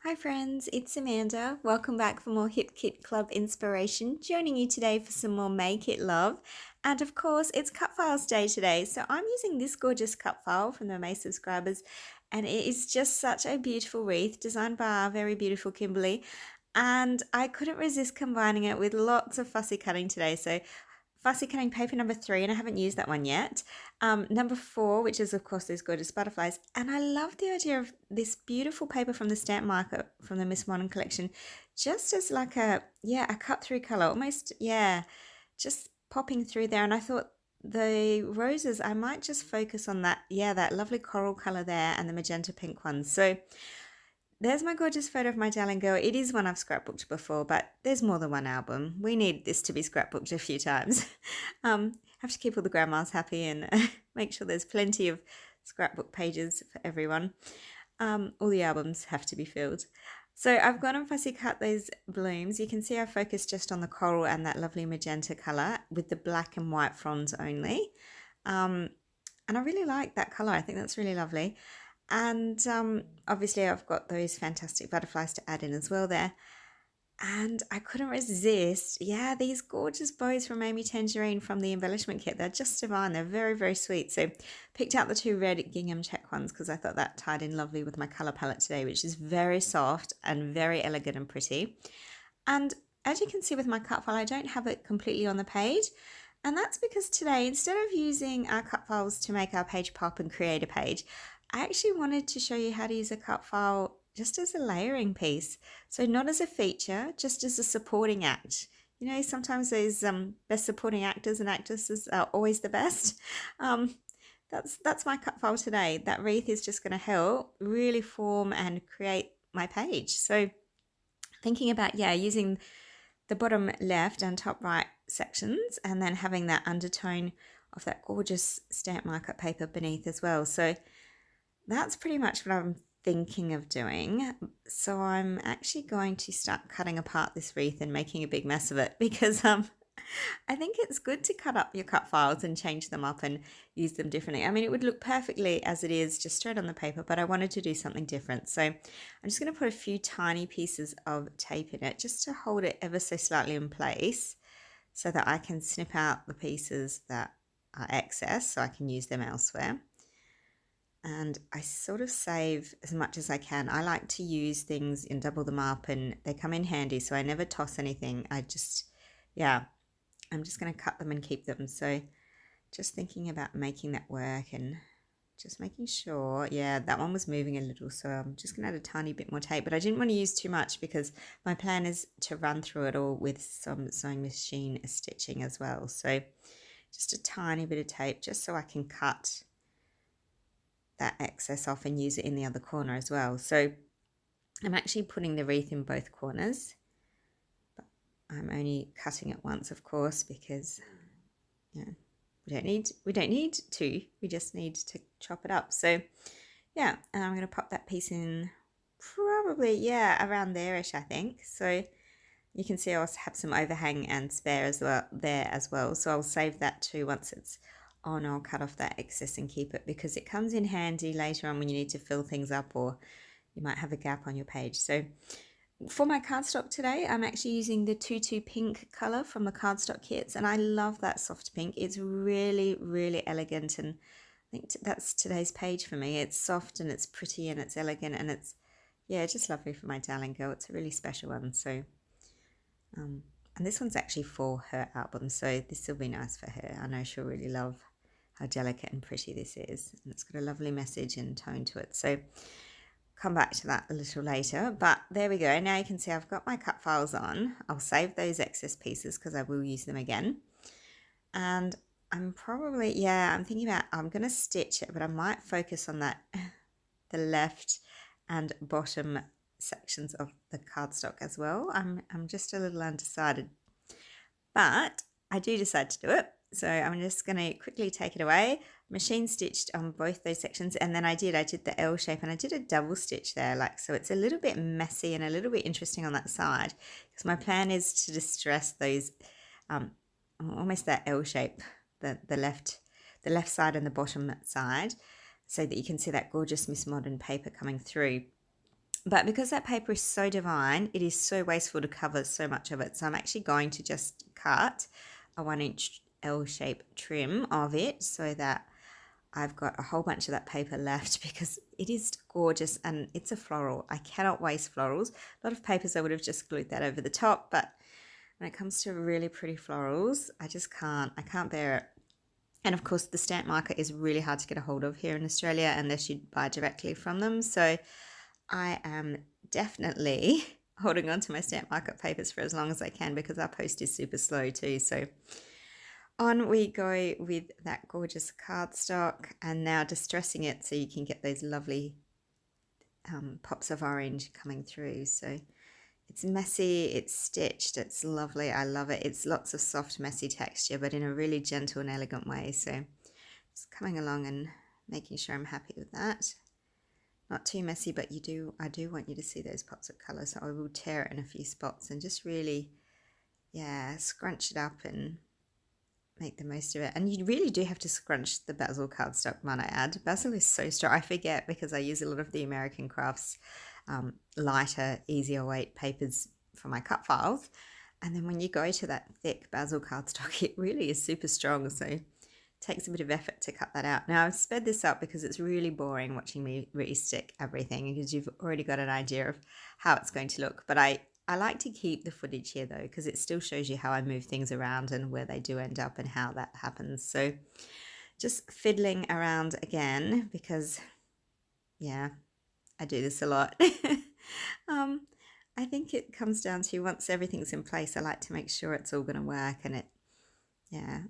Hi friends, it's Amanda. Welcome back for more Hip Kit Club inspiration. Joining you today for some more Make It Love. And of course, it's cut files day today. So I'm using this gorgeous cut file from the May subscribers. And it is just such a beautiful wreath designed by our very beautiful Kimberly. And I couldn't resist combining it with lots of fussy cutting today. So fussy cutting paper number 3, and I haven't used that one yet. Number 4, which is of course these gorgeous butterflies, and I love the idea of this beautiful paper from the stamp marker from the Miss Modern collection, just as like a cut through color, almost just popping through there. And I thought the roses, I might just focus on that lovely coral color there and the magenta pink ones. So there's my gorgeous photo of my darling girl. It is one I've scrapbooked before, but there's more than one album. We need this to be scrapbooked a few times. Have to keep all the grandmas happy and make sure there's plenty of scrapbook pages for everyone. All the albums have to be filled. So I've gone and fussy cut those blooms. You can see I focused just on the coral and that lovely magenta colour with the black and white fronds only. And I really like that colour. I think that's really lovely. And obviously I've got those fantastic butterflies to add in as well there. And I couldn't resist, these gorgeous bows from Amy Tangerine from the embellishment kit. They're just divine. They're very, very sweet. So picked out the 2 red gingham check ones because I thought that tied in lovely with my colour palette today, which is very soft and very elegant and pretty. And as you can see with my cut file, I don't have it completely on the page. And that's because today, instead of using our cut files to make our page pop and create a page, I actually wanted to show you how to use a cut file just as a layering piece. So not as a feature, just as a supporting act. You know, sometimes those best supporting actors and actresses are always the best. That's my cut file today. That wreath is just going to help really form and create my page. So thinking about, using the bottom left and top right sections and then having that undertone of that gorgeous stamp marker paper beneath as well. So that's pretty much what I'm thinking of doing. So I'm actually going to start cutting apart this wreath and making a big mess of it because I think it's good to cut up your cut files and change them up and use them differently. I mean, it would look perfectly as it is just straight on the paper, but I wanted to do something different. So I'm just going to put a few tiny pieces of tape in it just to hold it ever so slightly in place so that I can snip out the pieces that are excess so I can use them elsewhere. And I sort of save as much as I can. I like to use things and double them up and they come in handy, so I never toss anything. I'm just going to cut them and keep them. So just thinking about making that work and just making sure, that one was moving a little, so I'm just going to add a tiny bit more tape, but I didn't want to use too much because my plan is to run through it all with some sewing machine stitching as well. So just a tiny bit of tape just so I can cut that excess off and use it in the other corner as well. So I'm actually putting the wreath in both corners, but I'm only cutting it once, of course, because we don't need to. We just need to chop it up. So and I'm going to pop that piece in probably around there-ish, I think. So you can see I also have some overhang and spare as well there as well. So I'll save that too once it's on. I'll cut off that excess and keep it because it comes in handy later on when you need to fill things up or you might have a gap on your page. So for my cardstock today, I'm actually using the Tutu pink color from the cardstock kits, and I love that soft pink. It's really, really elegant, and I think that's today's page for me. It's soft and it's pretty and it's elegant and it's just lovely for my darling girl. It's a really special one. So and this one's actually for her album, so this will be nice for her. I know she'll really love how delicate and pretty this is, and it's got a lovely message and tone to it. So come back to that a little later, but there we go. Now you can see I've got my cut files on. I'll save those excess pieces because I will use them again. And I'm probably, I'm thinking about, I'm going to stitch it, but I might focus on that, the left and bottom sections of the cardstock as well. I'm just a little undecided, but I do decide to do it. So I'm just going to quickly take it away. Machine stitched on both those sections, and then I did the L shape and I did a double stitch there, like, so it's a little bit messy and a little bit interesting on that side because my plan is to distress those almost that L shape, the left side and the bottom side, so that you can see that gorgeous Miss Modern paper coming through. But because that paper is so divine, it is so wasteful to cover so much of it. So I'm actually going to just cut a 1-inch L-shape trim of it so that I've got a whole bunch of that paper left because it is gorgeous and it's a floral. I cannot waste florals. A lot of papers I would have just glued that over the top, but when it comes to really pretty florals, I just can't. I can't bear it. And of course, the stamp marker is really hard to get a hold of here in Australia unless you buy directly from them. So I am definitely holding on to my stamp market papers for as long as I can because our post is super slow too. So on we go with that gorgeous cardstock and now distressing it so you can get those lovely pops of orange coming through. So it's messy, it's stitched, it's lovely. I love it. It's lots of soft, messy texture, but in a really gentle and elegant way. So just coming along and making sure I'm happy with that. Not too messy, but I do want you to see those pops of colour. So I will tear it in a few spots and just really, yeah, scrunch it up and make the most of it. And you really do have to scrunch the basil cardstock, might I add. Basil is so strong. I forget because I use a lot of the American Crafts lighter, easier weight papers for my cut files. And then when you go to that thick basil cardstock, it really is super strong. So it takes a bit of effort to cut that out. Now I've sped this up because it's really boring watching me re-stick everything because you've already got an idea of how it's going to look. But I like to keep the footage here though, because it still shows you how I move things around and where they do end up and how that happens. So just fiddling around again because, yeah, I do this a lot. I think it comes down to once everything's in place, I like to make sure it's all going to work and it, yeah.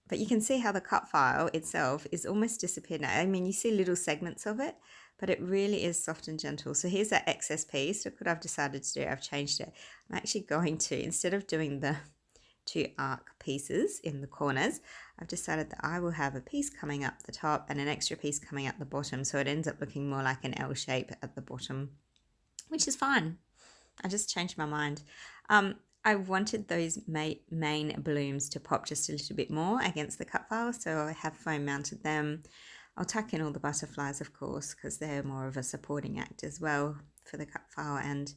But you can see how the cut file itself is almost disappeared now. I mean, you see little segments of it, but it really is soft and gentle. So here's that excess piece. Look what I've decided to do. I've changed it. I'm actually going to, instead of doing the 2 arc pieces in the corners, I've decided that I will have a piece coming up the top and an extra piece coming up the bottom. So it ends up looking more like an L shape at the bottom, which is fine. I just changed my mind. I wanted those main blooms to pop just a little bit more against the cut file, so I have foam mounted them. I'll tuck in all the butterflies, of course, because they're more of a supporting act as well for the cut file and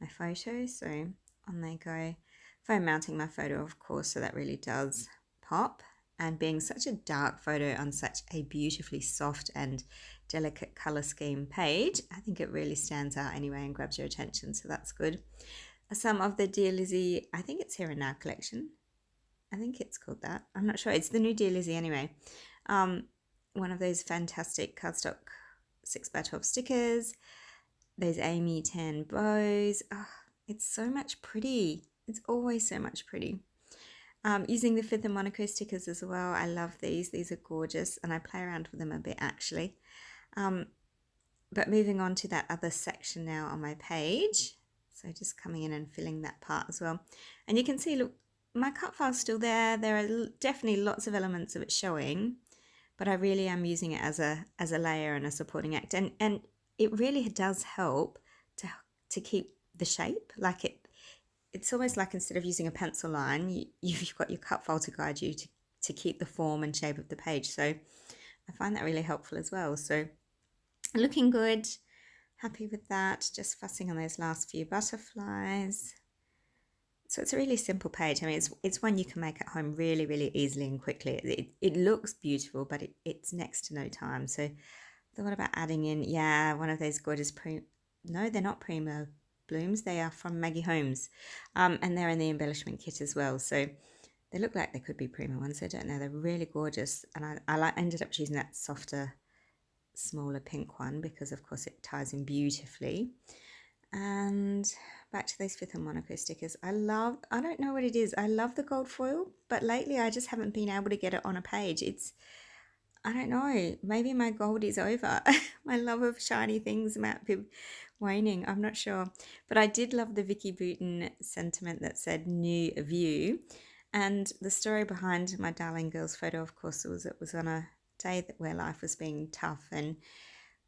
my photo. So on they go. Foam mounting my photo, of course, so that really does pop. And being such a dark photo on such a beautifully soft and delicate colour scheme page, I think it really stands out anyway and grabs your attention, so that's good. Some of the Dear Lizzie, I think it's Here and Now collection. I think it's called that. I'm not sure. It's the new Dear Lizzie anyway. One of those fantastic cardstock 6x12 stickers. Those Amy 10 bows. Oh, it's so much pretty. It's always so much pretty. Using the Fifth and Monaco stickers as well. I love these. These are gorgeous and I play around with them a bit actually. But moving on to that other section now on my page. So just coming in and filling that part as well. And you can see, look, my cut file's still there. There are definitely lots of elements of it showing, but I really am using it as a layer and a supporting act. And it really does help to keep the shape. Like it's almost like instead of using a pencil line, you've got your cut file to guide you to keep the form and shape of the page. So I find that really helpful as well. So looking good. Happy with that, just fussing on those last few butterflies. So it's a really simple page. I mean, it's one you can make at home really, really easily and quickly. It looks beautiful, but it's next to no time. So thought about adding in, yeah, one of those gorgeous no, they're not Primo blooms. They are from Maggie Holmes. And they're in the embellishment kit as well. So they look like they could be Primo ones. I don't know. They're really gorgeous. And I ended up choosing that softer, smaller pink one because of course it ties in beautifully. And back to those Fifth and Monaco stickers. I don't know what it is, I love the gold foil, but lately I just haven't been able to get it on a page. I don't know, maybe my gold is over. My love of shiny things might be waning, I'm not sure. But I did love the Vicky Bouton sentiment that said new view. And the story behind my darling girl's photo, of course, was it was on a day where life was being tough, and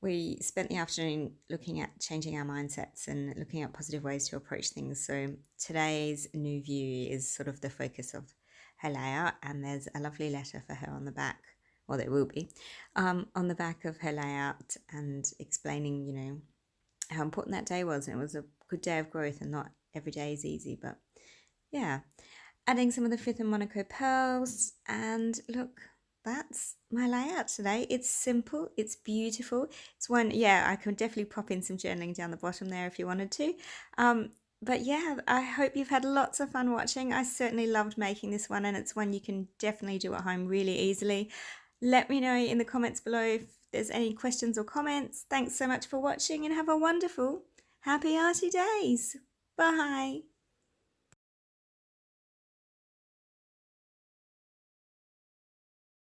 we spent the afternoon looking at changing our mindsets and looking at positive ways to approach things. So today's new view is sort of the focus of her layout, and there's a lovely letter for her on the back, well there will be, on the back of her layout, and explaining, you know, how important that day was. And it was a good day of growth, and not every day is easy. But yeah, adding some of the Fifth and Monaco pearls, and look, that's my layout today. It's simple, it's beautiful. It's one, yeah, I could definitely pop in some journaling down the bottom there if you wanted to. But yeah, I hope you've had lots of fun watching. I certainly loved making this one, and it's one you can definitely do at home really easily. Let me know in the comments below if there's any questions or comments. Thanks so much for watching, and have a wonderful, happy arty days. Bye.